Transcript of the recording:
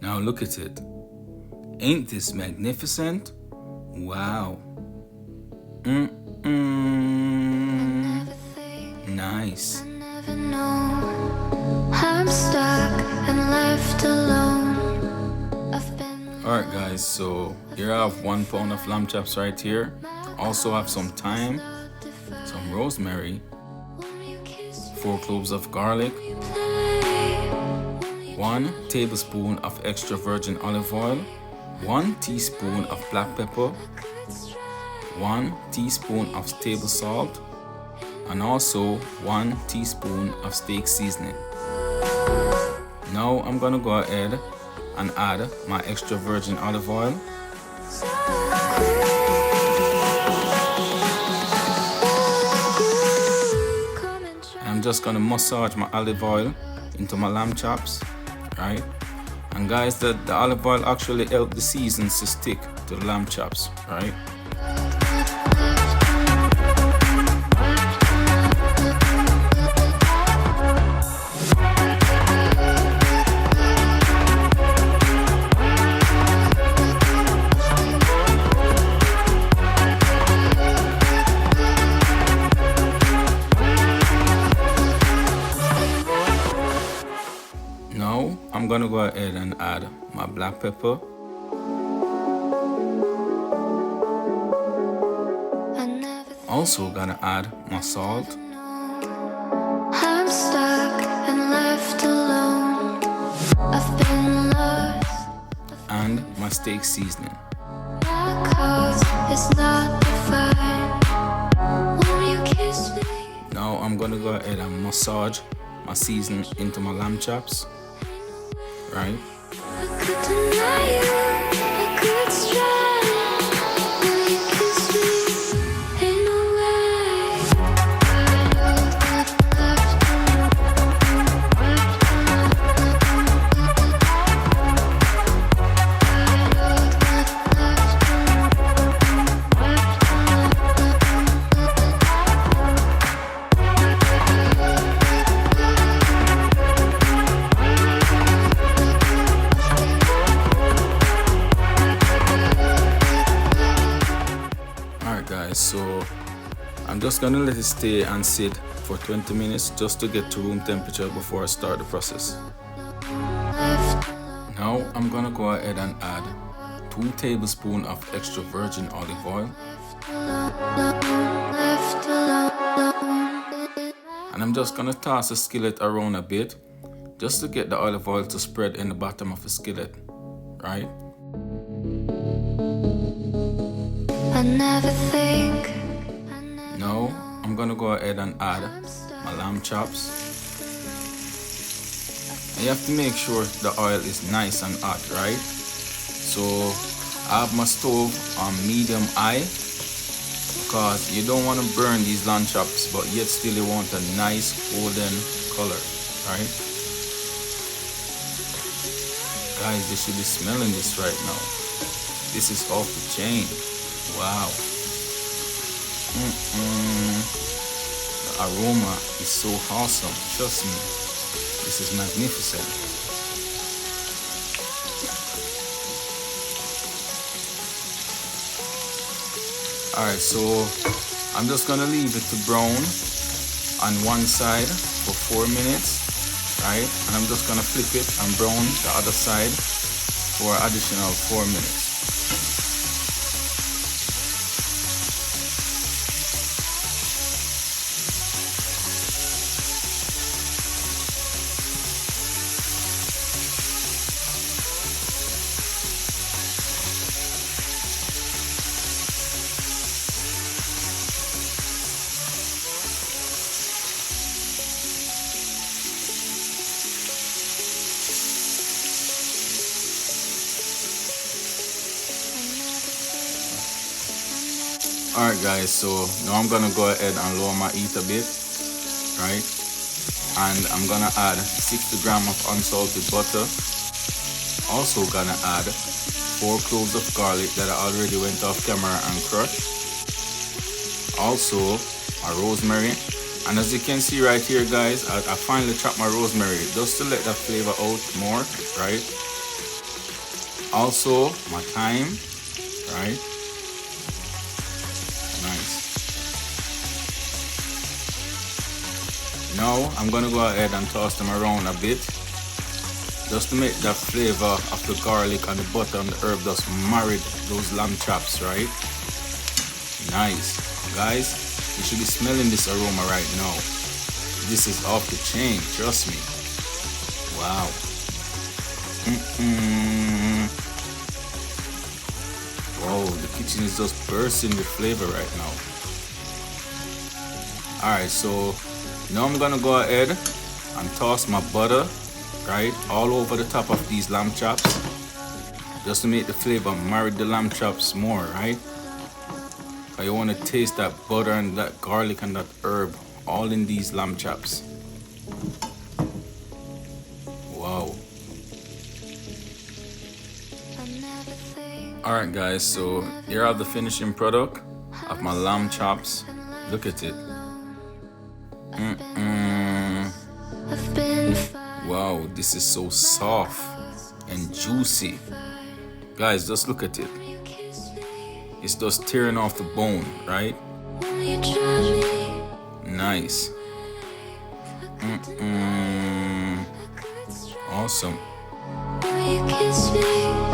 Now look at it. Ain't this magnificent? Wow. Nice. I'm stuck and left alone. Alright guys, so here I have 1 pound of lamb chops right here. Also have some thyme, some rosemary, 4 cloves of garlic, 1 tablespoon of extra virgin olive oil, 1 teaspoon of black pepper, 1 teaspoon of table salt, and also 1 teaspoon of steak seasoning. Now I'm gonna go ahead and add my extra virgin olive oil. I'm just gonna massage my olive oil into my lamb chops, right? And guys, the olive oil actually helps the seasons to stick to the lamb chops, right? Now I'm gonna go ahead and add my black pepper. Also gonna add my salt. I'm stuck and left alone. I've been lost. And my steak seasoning. My cause is not defined. Won't you kiss me? Now I'm gonna go ahead and massage my seasoning into my lamb chops, right? I could deny you, I could strive. Will you kiss me in a way? So I'm just gonna let it stay and sit for 20 minutes just to get to room temperature before I start the process. Now I'm gonna go ahead and add 2 tablespoons of extra virgin olive oil. And I'm just gonna toss the skillet around a bit just to get the olive oil to spread in the bottom of the skillet, right? I never think. Now I'm gonna go ahead and add my lamb chops. And you have to make sure the oil is nice and hot, right? So I have my stove on medium high because you don't want to burn these lamb chops, but yet still you want a nice golden color, right? Guys, you should be smelling this right now. This is off the chain. Wow. The aroma is so awesome. Trust me. This is magnificent. Alright, so I'm just gonna leave it to brown on one side for 4 minutes, right? And I'm just gonna flip it and brown the other side for additional 4 minutes. Alright guys, so now I'm gonna go ahead and lower my heat a bit, right? And I'm gonna add 60 grams of unsalted butter. Also gonna add 4 cloves of garlic that I already went off camera and crushed. Also my rosemary. And as you can see right here guys, I finally chopped my rosemary just to let that flavor out more, right? Also my thyme, right? Nice. Now I'm gonna go ahead and toss them around a bit, just to make that flavor of the garlic and the butter and the herb just marry those lamb chops, right? Nice. Guys, you should be smelling this aroma right now. This is off the chain, trust me. Wow. Whoa, the kitchen is just bursting with flavor right now. Alright, so now I'm gonna go ahead and toss my butter, right, all over the top of these lamb chops, just to make the flavor marry the lamb chops more, right? You want to taste that butter and that garlic and that herb all in these lamb chops. Wow. Alright guys, so here are the finishing product of my lamb chops. Look at it. Wow, this is so soft and juicy. Guys, just look at it. It's just tearing off the bone, right? Nice. Awesome. You kiss me.